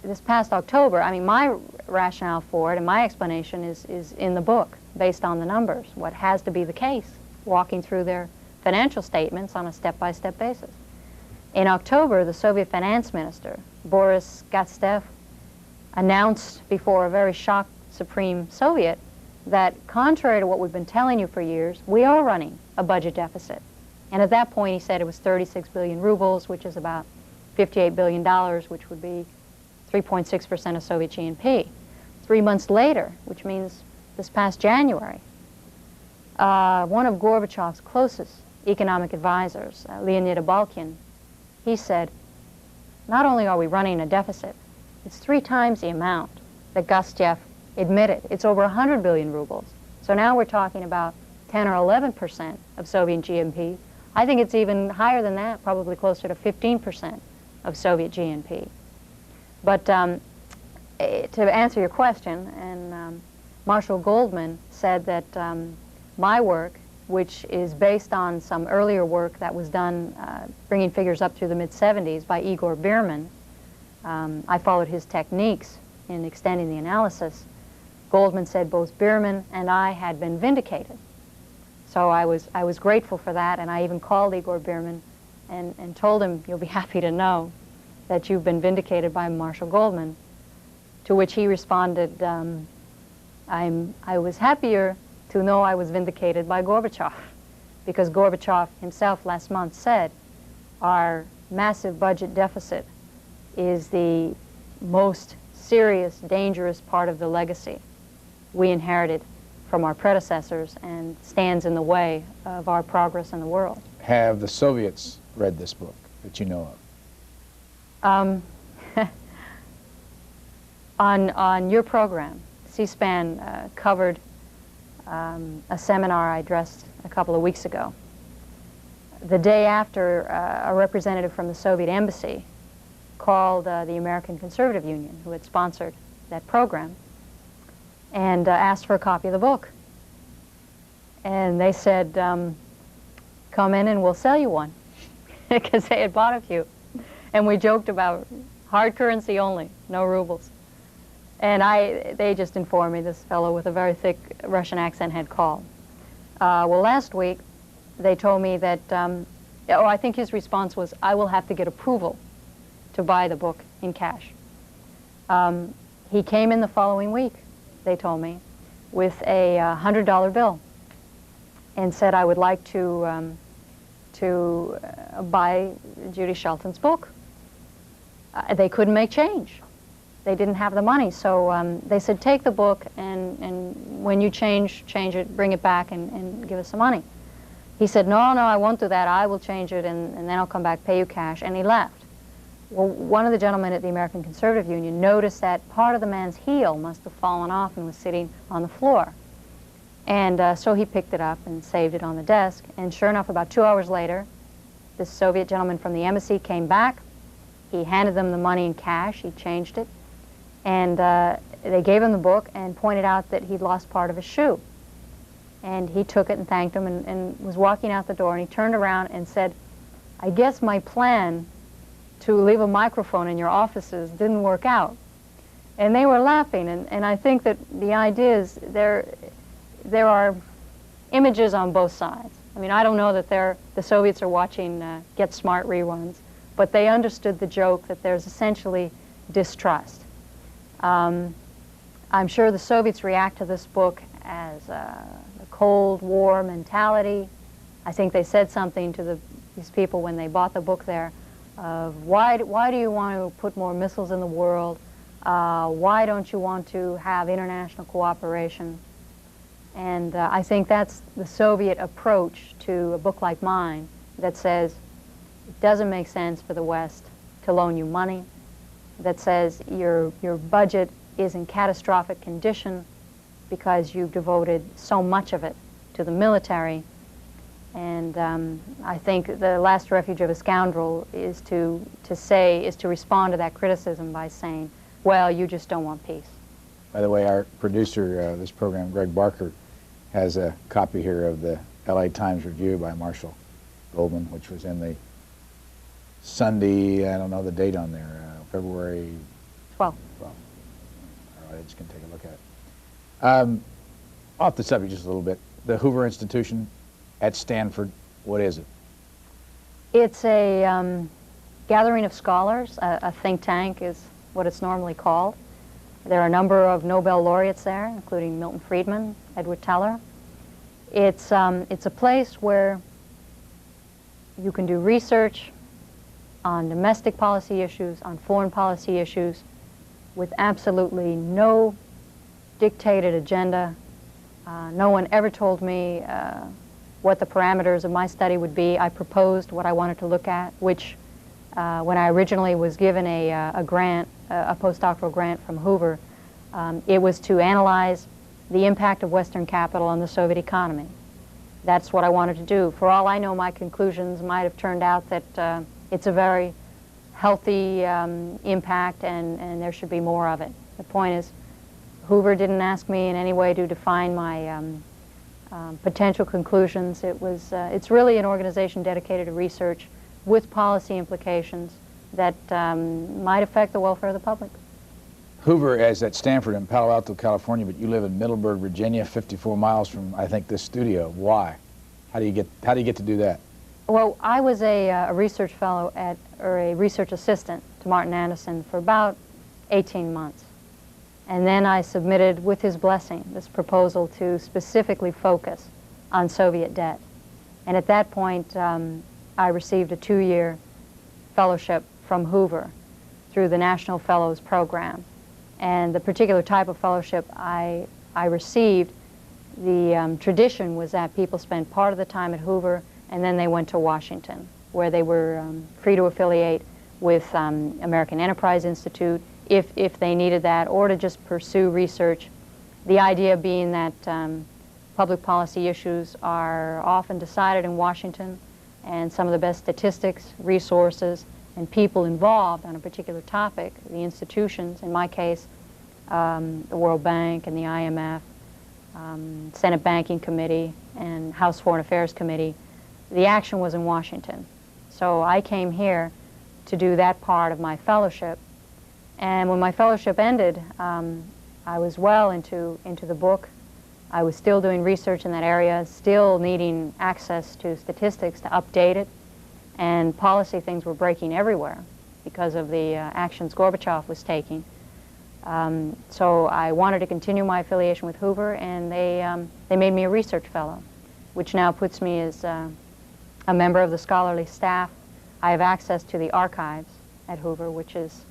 this past October, I mean, my rationale for it and my explanation is in the book, based on the numbers, what has to be the case, walking through their financial statements on a step-by-step basis. In October, the Soviet finance minister, Boris Gastev, announced before a very shocked Supreme Soviet that, contrary to what we've been telling you for years, we are running a budget deficit. And at that point, he said it was 36 billion rubles, which is about $58 billion, which would be 3.6% of Soviet GNP. 3 months later, which means this past January, one of Gorbachev's closest economic advisors, Leonid Abalkin, he said, not only are we running a deficit, it's 3 times the amount that Gastev admitted. It's over 100 billion rubles. So now we're talking about 10 or 11% of Soviet GNP. I think it's even higher than that, probably closer to 15% of Soviet GNP. But to answer your question, and Marshall Goldman said that my work, which is based on some earlier work that was done bringing figures up through the mid-70s by Igor Bierman, I followed his techniques in extending the analysis. Goldman said both Bierman and I had been vindicated. So I was grateful for that, and I even called Igor Bierman and told him, you'll be happy to know that you've been vindicated by Marshall Goldman, to which he responded, I was happier to know I was vindicated by Gorbachev, because Gorbachev himself last month said our massive budget deficit is the most serious, dangerous part of the legacy we inherited from our predecessors and stands in the way of our progress in the world. Have the Soviets read this book that you know of? On your program, C-SPAN covered a seminar I addressed a couple of weeks ago. The day after, a representative from the Soviet embassy called the American Conservative Union, who had sponsored that program, and asked for a copy of the book. And they said, come in and we'll sell you one, because they had bought a few. And we joked about hard currency only, no rubles. And they just informed me this fellow with a very thick Russian accent had called. Well, last week, they told me that, I think his response was, I will have to get approval to buy the book in cash. He came in the following week, they told me, with a $100 bill and said, I would like to buy Judy Shelton's book. They couldn't make change. they didn't have the money. So they said, take the book, and when you change it, bring it back and give us some money. He said, no, I won't do that. I will change it, and then I'll come back, pay you cash. And he left. Well, one of the gentlemen at the American Conservative Union noticed that part of the man's heel must have fallen off and was sitting on the floor. And so he picked it up and saved it on the desk. And sure enough, about 2 hours later, this Soviet gentleman from the embassy came back. He handed them the money in cash. He changed it. And they gave him the book and pointed out that he'd lost part of his shoe. And he took it and thanked him and was walking out the door. And he turned around and said, I guess my plan to leave a microphone in your offices didn't work out. And they were laughing. And I think that the idea is there are images on both sides. I mean, I don't know that the Soviets are watching Get Smart reruns, but they understood the joke that there's essentially distrust. I'm sure the Soviets react to this book as a Cold War mentality. I think they said something to these people when they bought the book there of why do you want to put more missiles in the world? Why don't you want to have international cooperation? And I think that's the Soviet approach to a book like mine that says it doesn't make sense for the West to loan you money, that says your budget is in catastrophic condition because you've devoted so much of it to the military. And I think the last refuge of a scoundrel is to respond to that criticism by saying, well, you just don't want peace. By the way, our producer of this program, Greg Barker, has a copy here of the LA Times Review by Marshall Goldman, which was in the Sunday, I don't know the date on there, February 12th. All right, I just can take a look at it. Off the subject just a little bit, the Hoover Institution at Stanford, what is it? It's a gathering of scholars. A think tank is what it's normally called. There are a number of Nobel laureates there, including Milton Friedman, Edward Teller. It's a place where you can do research on domestic policy issues, on foreign policy issues, with absolutely no dictated agenda. No one ever told me what the parameters of my study would be. I proposed what I wanted to look at, which when I originally was given a grant, a postdoctoral grant from Hoover, it was to analyze the impact of Western capital on the Soviet economy. That's what I wanted to do. For all I know, my conclusions might have turned out that it's a very healthy impact and there should be more of it. The point is, Hoover didn't ask me in any way to define my potential conclusions. It's really an organization dedicated to research with policy implications that might affect the welfare of the public. Hoover is at Stanford in Palo Alto, California, but you live in Middleburg, Virginia, 54 miles from, I think, this studio. Why? How do you get to do that? Well, I was a research fellow or a research assistant to Martin Anderson for about 18 months. And then I submitted, with his blessing, this proposal to specifically focus on Soviet debt. And at that point, I received a 2-year fellowship from Hoover through the National Fellows Program. And the particular type of fellowship I received, the tradition was that people spent part of the time at Hoover and then they went to Washington, where they were free to affiliate with American Enterprise Institute if they needed that, or to just pursue research. The idea being that public policy issues are often decided in Washington, and some of the best statistics, resources, and people involved on a particular topic, the institutions, in my case, the World Bank and the IMF, Senate Banking Committee, and House Foreign Affairs Committee, the action was in Washington. So I came here to do that part of my fellowship. And when my fellowship ended, I was well into the book. I was still doing research in that area, still needing access to statistics to update it. And policy things were breaking everywhere because of the actions Gorbachev was taking. So I wanted to continue my affiliation with Hoover, and they made me a research fellow, which now puts me as a member of the scholarly staff. I have access to the archives at Hoover, which is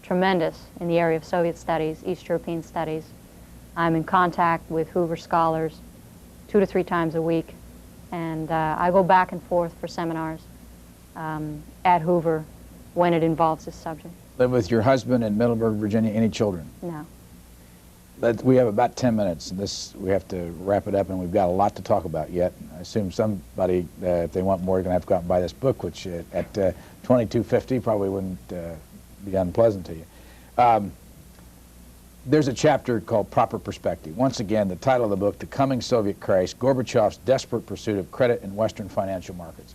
tremendous in the area of Soviet studies, East European studies. I'm in contact with Hoover scholars 2 to 3 times a week, and I go back and forth for seminars at Hoover when it involves this subject. Live with your husband in Middleburg, Virginia. Any children? No. We have about 10 minutes. We have to wrap it up, and we've got a lot to talk about yet. I assume somebody, if they want more, are going to have to go out and buy this book, which at $22.50 probably wouldn't be unpleasant to you. There's a chapter called Proper Perspective. Once again, the title of the book, The Coming Soviet Crash, Gorbachev's Desperate Pursuit of Credit in Western Financial Markets.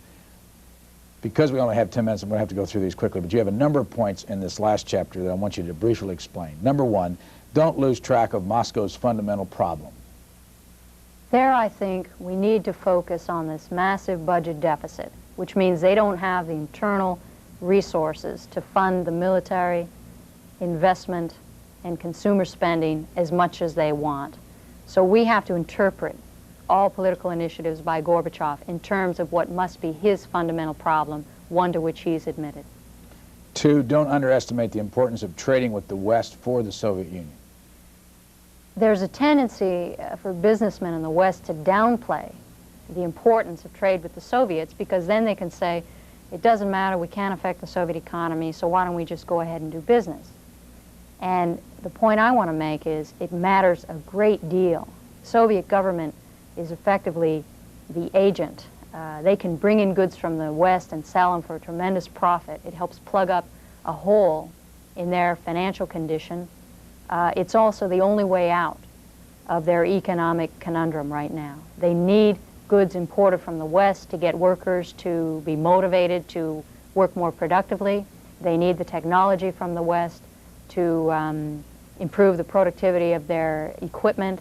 Because we only have 10 minutes, I'm going to have to go through these quickly, but you have a number of points in this last chapter that I want you to briefly explain. Number one, don't lose track of Moscow's fundamental problem. There, I think, we need to focus on this massive budget deficit, which means they don't have the internal resources to fund the military, investment, and consumer spending as much as they want. So we have to interpret all political initiatives by Gorbachev in terms of what must be his fundamental problem, one to which he's admitted. 2, don't underestimate the importance of trading with the West for the Soviet Union. There's a tendency for businessmen in the West to downplay the importance of trade with the Soviets, because then they can say, it doesn't matter, we can't affect the Soviet economy, so why don't we just go ahead and do business? And the point I want to make is it matters a great deal. The Soviet government is effectively the agent. They can bring in goods from the West and sell them for a tremendous profit. It helps plug up a hole in their financial condition. It's also the only way out of their economic conundrum right now. They need goods imported from the West to get workers to be motivated to work more productively. They need the technology from the West to improve the productivity of their equipment.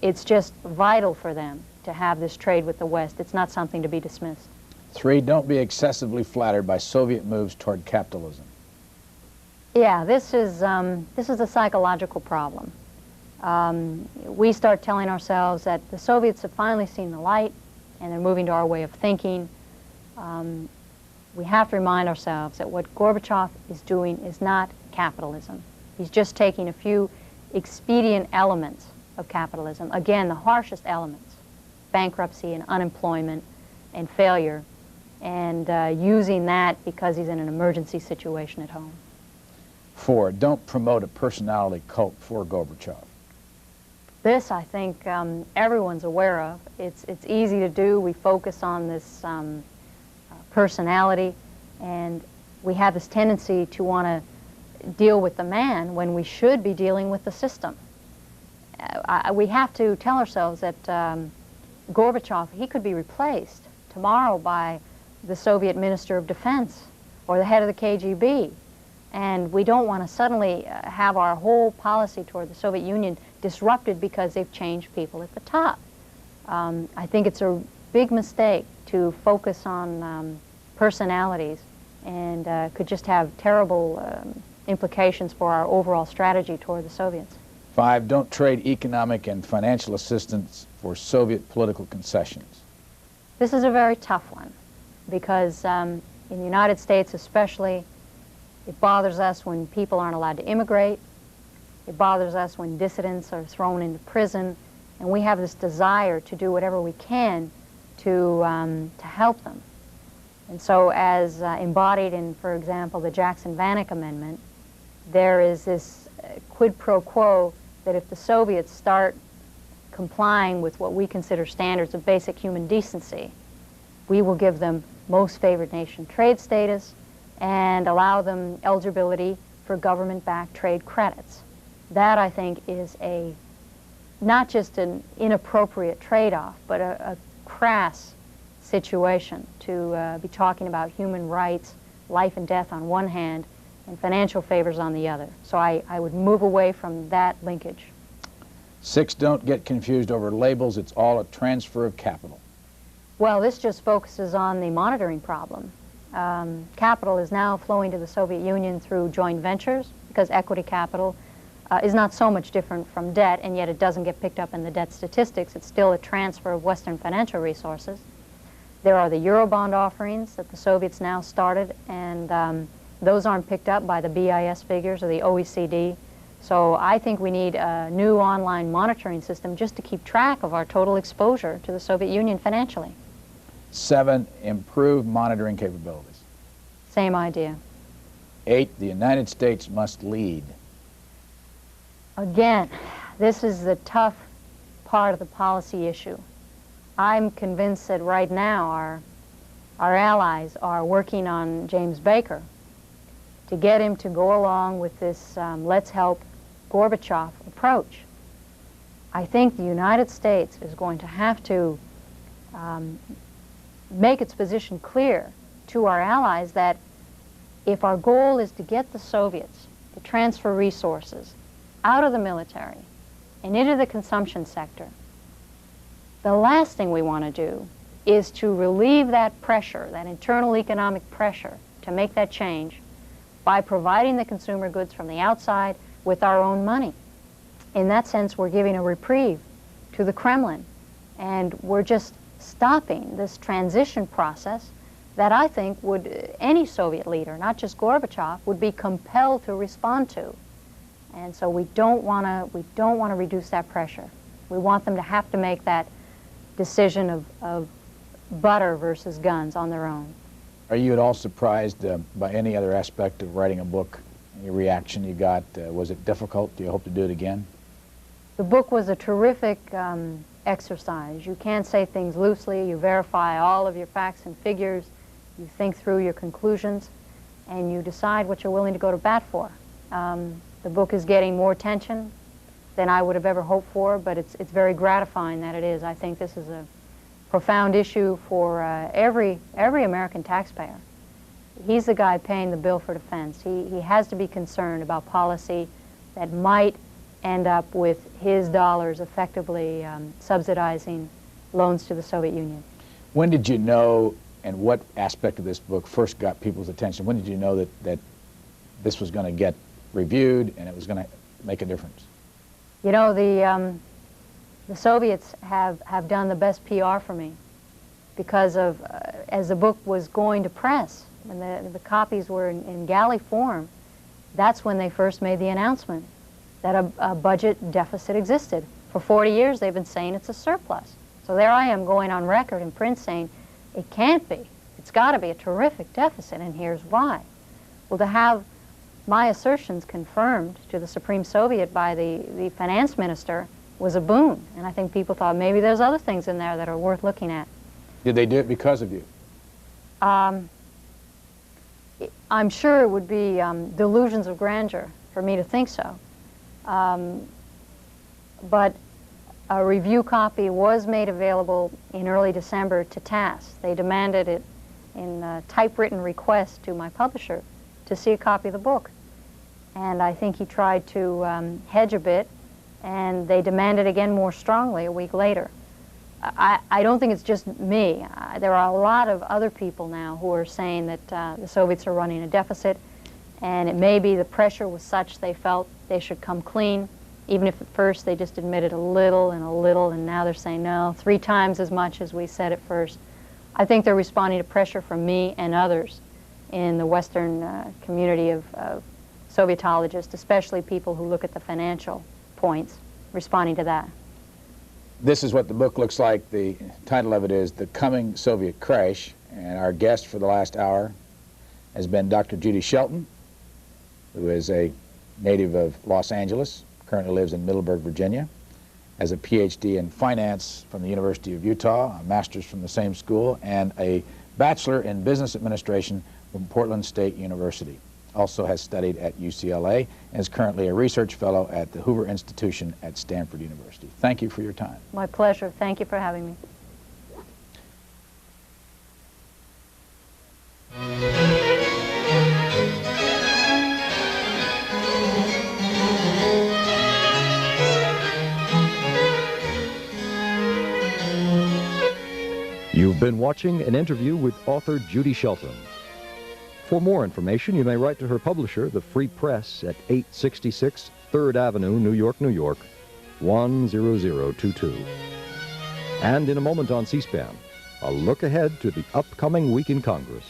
It's just vital for them to have this trade with the West. It's not something to be dismissed. 3, don't be excessively flattered by Soviet moves toward capitalism. Yeah, this is a psychological problem. We start telling ourselves that the Soviets have finally seen the light and they're moving to our way of thinking. We have to remind ourselves that what Gorbachev is doing is not capitalism. He's just taking a few expedient elements of capitalism, again, the harshest elements, bankruptcy and unemployment and failure, and using that because he's in an emergency situation at home. 4, don't promote a personality cult for Gorbachev. This, I think, everyone's aware of. It's easy to do. We focus on this personality, and we have this tendency to want to deal with the man when we should be dealing with the system. We have to tell ourselves that Gorbachev, he could be replaced tomorrow by the Soviet Minister of Defense or the head of the KGB. And we don't want to suddenly have our whole policy toward the Soviet Union disrupted because they've changed people at the top. I think it's a big mistake to focus on personalities, and could just have terrible implications for our overall strategy toward the Soviets. 5, don't trade economic and financial assistance for Soviet political concessions. This is a very tough one because in the United States especially, it bothers us when people aren't allowed to immigrate. It bothers us when dissidents are thrown into prison, and we have this desire to do whatever we can to help them. And so as embodied in, for example, the Jackson-Vanik Amendment, there is this quid pro quo that if the Soviets start complying with what we consider standards of basic human decency, we will give them most favored nation trade status and allow them eligibility for government-backed trade credits. That, I think, is not just an inappropriate trade-off, but a crass situation to be talking about human rights, life and death on one hand, and financial favors on the other. So I would move away from that linkage. 6, don't get confused over labels. It's all a transfer of capital. Well, this just focuses on the monitoring problem. Capital is now flowing to the Soviet Union through joint ventures because equity capital is not so much different from debt, and yet it doesn't get picked up in the debt statistics. It's still a transfer of Western financial resources. There are the Eurobond offerings that the Soviets now started, and Those aren't picked up by the BIS figures or the OECD. So I think we need a new online monitoring system just to keep track of our total exposure to the Soviet Union financially. 7, improve monitoring capabilities. Same idea. 8, the United States must lead. Again, this is the tough part of the policy issue. I'm convinced that right now our allies are working on James Baker to get him to go along with this let's help Gorbachev approach. I think the United States is going to have to make its position clear to our allies that if our goal is to get the Soviets to transfer resources out of the military and into the consumption sector, the last thing we want to do is to relieve that pressure, that internal economic pressure to make that change by providing the consumer goods from the outside with our own money. In that sense, we're giving a reprieve to the Kremlin, and we're just stopping this transition process that I think any Soviet leader, not just Gorbachev, would be compelled to respond to. And so we don't want to reduce that pressure. We want them to have to make that decision of butter versus guns on their own. Are you at all surprised by any other aspect of writing a book? Any reaction you got? Was it difficult? Do you hope to do it again? The book was a terrific exercise. You can't say things loosely. You verify all of your facts and figures. You think through your conclusions, and you decide what you're willing to go to bat for. The book is getting more attention than I would have ever hoped for, but it's very gratifying that it is. I think this is a profound issue for every American taxpayer. He's the guy paying the bill for defense. He has to be concerned about policy that might end up with his dollars effectively subsidizing loans to the Soviet Union. When did you know, and what aspect of this book first got people's attention? When did you know that this was going to get reviewed and it was going to make a difference? You know, the Soviets have done the best PR for me because of, as the book was going to press, when the copies were in galley form, that's when they first made the announcement that a budget deficit existed. For 40 years they've been saying it's a surplus. So there I am going on record in print saying it can't be. It's got to be a terrific deficit, and here's why. Well, to have my assertions confirmed to the Supreme Soviet by the finance minister was a boon, and I think people thought maybe there's other things in there that are worth looking at. Did they do it because of you? I'm sure it would be delusions of grandeur for me to think so. But a review copy was made available in early December to TASS. They demanded it in a typewritten request to my publisher to see a copy of the book. And I think he tried to hedge a bit, and they demanded again more strongly a week later. I don't think it's just me. There are a lot of other people now who are saying that the Soviets are running a deficit, and it may be the pressure was such they felt they should come clean, even if at first they just admitted a little, and now they're saying, no, 3 times as much as we said at first. I think they're responding to pressure from me and others in the Western community of Sovietologists, especially people who look at the financial points, responding to that. This is what the book looks like. The title of it is The Coming Soviet Crash, and our guest for the last hour has been Dr. Judy Shelton, who is a native of Los Angeles, currently lives in Middleburg, Virginia, has a PhD in finance from the University of Utah, a master's from the same school, and a bachelor in business administration from Portland State University. Also has studied at UCLA and is currently a research fellow at the Hoover Institution at Stanford University. Thank you for your time. My pleasure. Thank you for having me. You've been watching an interview with author Judy Shelton. For more information, you may write to her publisher, the Free Press, at 866 3rd Avenue, New York, New York, 10022. And in a moment on C-SPAN, a look ahead to the upcoming week in Congress.